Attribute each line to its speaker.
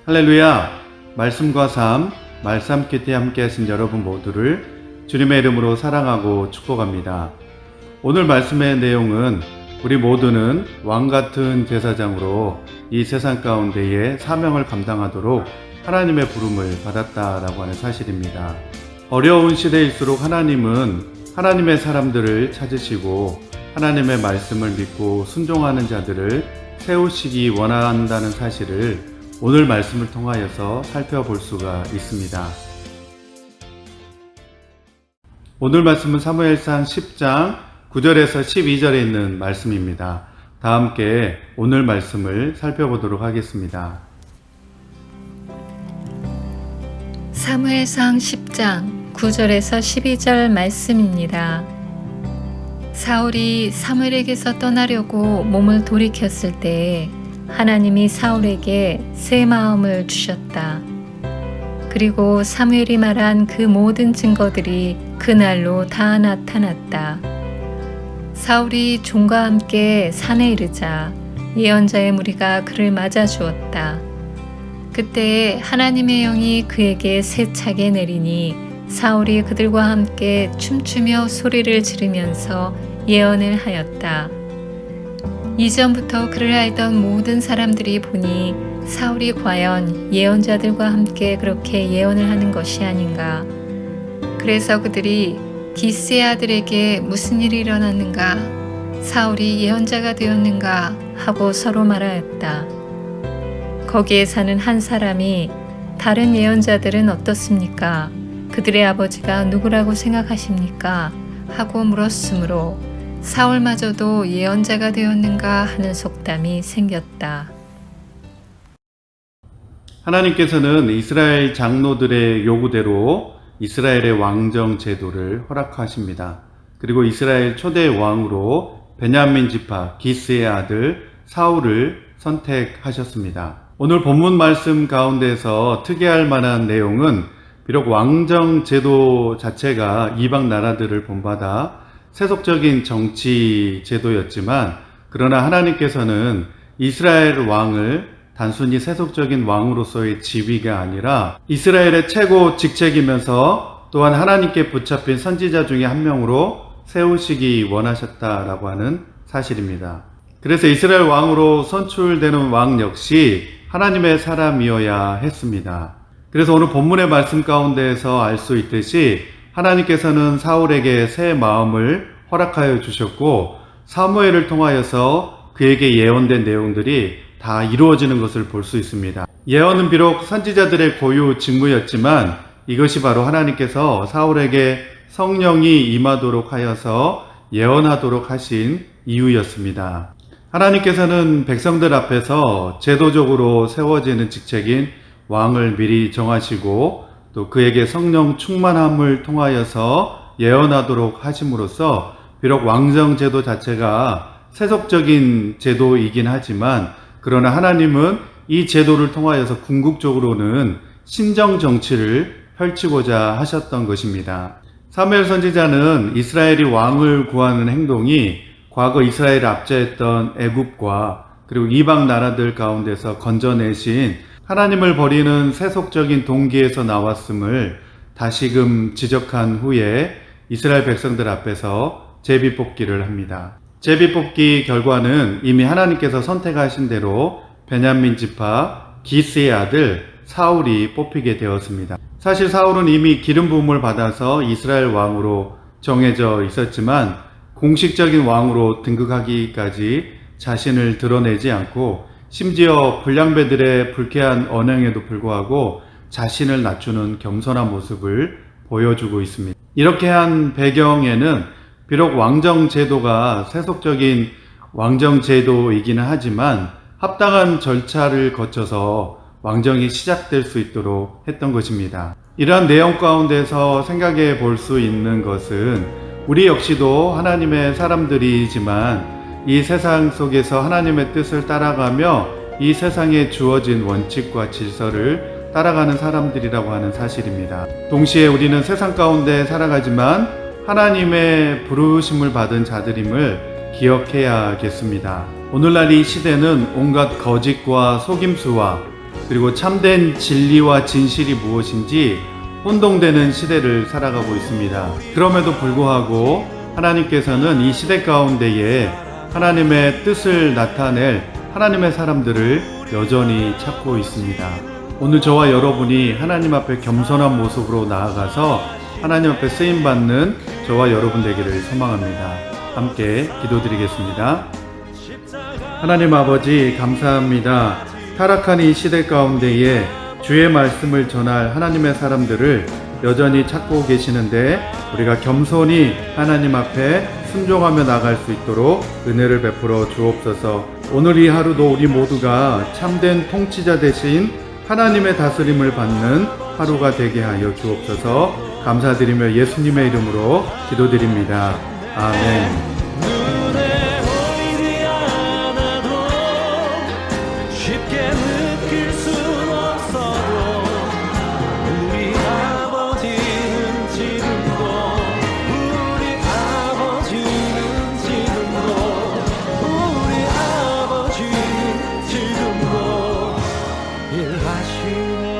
Speaker 1: 할렐루야! 말씀과 삶, 말씀키트에 함께 하신 여러분 모두를 주님의 이름으로 사랑하고 축복합니다. 오늘 말씀의 내용은 우리 모두는 왕같은 제사장으로 이 세상 가운데에 사명을 감당하도록 하나님의 부름을 받았다라고 하는 사실입니다. 어려운 시대일수록 하나님은 하나님의 사람들을 찾으시고 하나님의 말씀을 믿고 순종하는 자들을 세우시기 원한다는 사실을 오늘 말씀을 통하여서 살펴볼 수가 있습니다. 오늘 말씀은 사무엘상 10장 9절에서 12절에 있는 말씀입니다. 다 함께 오늘 말씀을 살펴보도록 하겠습니다.
Speaker 2: 사무엘상 10장 9절에서 12절 말씀입니다. 사울이 사무엘에게서 떠나려고 몸을 돌이켰을 때에 하나님이 사울에게 새 마음을 주셨다. 그리고 사무엘이 말한 그 모든 증거들이 그날로 다 나타났다. 사울이 종과 함께 산에 이르자 예언자의 무리가 그를 맞아 주었다. 그때 하나님의 영이 그에게 세차게 내리니 사울이 그들과 함께 춤추며 소리를 지르면서 예언을 하였다. 이전부터 그를 알던 모든 사람들이 보니 사울이 과연 예언자들과 함께 그렇게 예언을 하는 것이 아닌가. 그래서 그들이 기스의 아들에게 무슨 일이 일어났는가, 사울이 예언자가 되었는가 하고 서로 말하였다. 거기에 사는 한 사람이 다른 예언자들은 어떻습니까? 그들의 아버지가 누구라고 생각하십니까? 하고 물었으므로 사울마저도 예언자가 되었는가 하는 속담이 생겼다.
Speaker 1: 하나님께서는 이스라엘 장로들의 요구대로 이스라엘의 왕정 제도를 허락하십니다. 그리고 이스라엘 초대 왕으로 베냐민 지파 기스의 아들 사울을 선택하셨습니다. 오늘 본문 말씀 가운데서 특이할 만한 내용은 비록 왕정 제도 자체가 이방 나라들을 본받아 세속적인 정치 제도였지만, 그러나 하나님께서는 이스라엘 왕을 단순히 세속적인 왕으로서의 지위가 아니라 이스라엘의 최고 직책이면서 또한 하나님께 붙잡힌 선지자 중에 한 명으로 세우시기 원하셨다라고 하는 사실입니다. 그래서 이스라엘 왕으로 선출되는 왕 역시 하나님의 사람이어야 했습니다. 그래서 오늘 본문의 말씀 가운데에서 알 수 있듯이 하나님께서는 사울에게 새 마음을 허락하여 주셨고 사무엘을 통하여서 그에게 예언된 내용들이 다 이루어지는 것을 볼 수 있습니다. 예언은 비록 선지자들의 고유 직무였지만 이것이 바로 하나님께서 사울에게 성령이 임하도록 하여서 예언하도록 하신 이유였습니다. 하나님께서는 백성들 앞에서 제도적으로 세워지는 직책인 왕을 미리 정하시고 또 그에게 성령 충만함을 통하여서 예언하도록 하심으로써 비록 왕정 제도 자체가 세속적인 제도이긴 하지만, 그러나 하나님은 이 제도를 통하여서 궁극적으로는 신정 정치를 펼치고자 하셨던 것입니다. 사무엘 선지자는 이스라엘이 왕을 구하는 행동이 과거 이스라엘을 압제했던 애굽과 그리고 이방 나라들 가운데서 건져내신 하나님을 버리는 세속적인 동기에서 나왔음을 다시금 지적한 후에 이스라엘 백성들 앞에서 제비뽑기를 합니다. 제비뽑기 결과는 이미 하나님께서 선택하신 대로 베냐민 지파 기스의 아들 사울이 뽑히게 되었습니다. 사실 사울은 이미 기름 부음을 받아서 이스라엘 왕으로 정해져 있었지만 공식적인 왕으로 등극하기까지 자신을 드러내지 않고 심지어 불량배들의 불쾌한 언행에도 불구하고 자신을 낮추는 겸손한 모습을 보여주고 있습니다. 이렇게 한 배경에는 비록 왕정 제도가 세속적인 왕정 제도이기는 하지만 합당한 절차를 거쳐서 왕정이 시작될 수 있도록 했던 것입니다. 이러한 내용 가운데서 생각해 볼 수 있는 것은 우리 역시도 하나님의 사람들이지만 이 세상 속에서 하나님의 뜻을 따라가며 이 세상에 주어진 원칙과 질서를 따라가는 사람들이라고 하는 사실입니다. 동시에 우리는 세상 가운데 살아가지만 하나님의 부르심을 받은 자들임을 기억해야겠습니다. 오늘날 이 시대는 온갖 거짓과 속임수와 그리고 참된 진리와 진실이 무엇인지 혼동되는 시대를 살아가고 있습니다. 그럼에도 불구하고 하나님께서는 이 시대 가운데에 하나님의 뜻을 나타낼 하나님의 사람들을 여전히 찾고 있습니다. 오늘 저와 여러분이 하나님 앞에 겸손한 모습으로 나아가서 하나님 앞에 쓰임받는 저와 여러분 되기를 소망합니다. 함께 기도드리겠습니다. 하나님 아버지 감사합니다. 타락한 이 시대 가운데에 주의 말씀을 전할 하나님의 사람들을 여전히 찾고 계시는데 우리가 겸손히 하나님 앞에 순종하며 나갈 수 있도록 은혜를 베풀어 주옵소서. 오늘 이 하루도 우리 모두가 참된 통치자 되신 하나님의 다스림을 받는 하루가 되게 하여 주옵소서. 감사드리며 예수님의 이름으로 기도드립니다. 아멘.
Speaker 3: 쉽게 느낄 순 없어도 우리 아버지는 지금도 우리 아버지는 지금도 우리 아버지는 지금도 일하시네.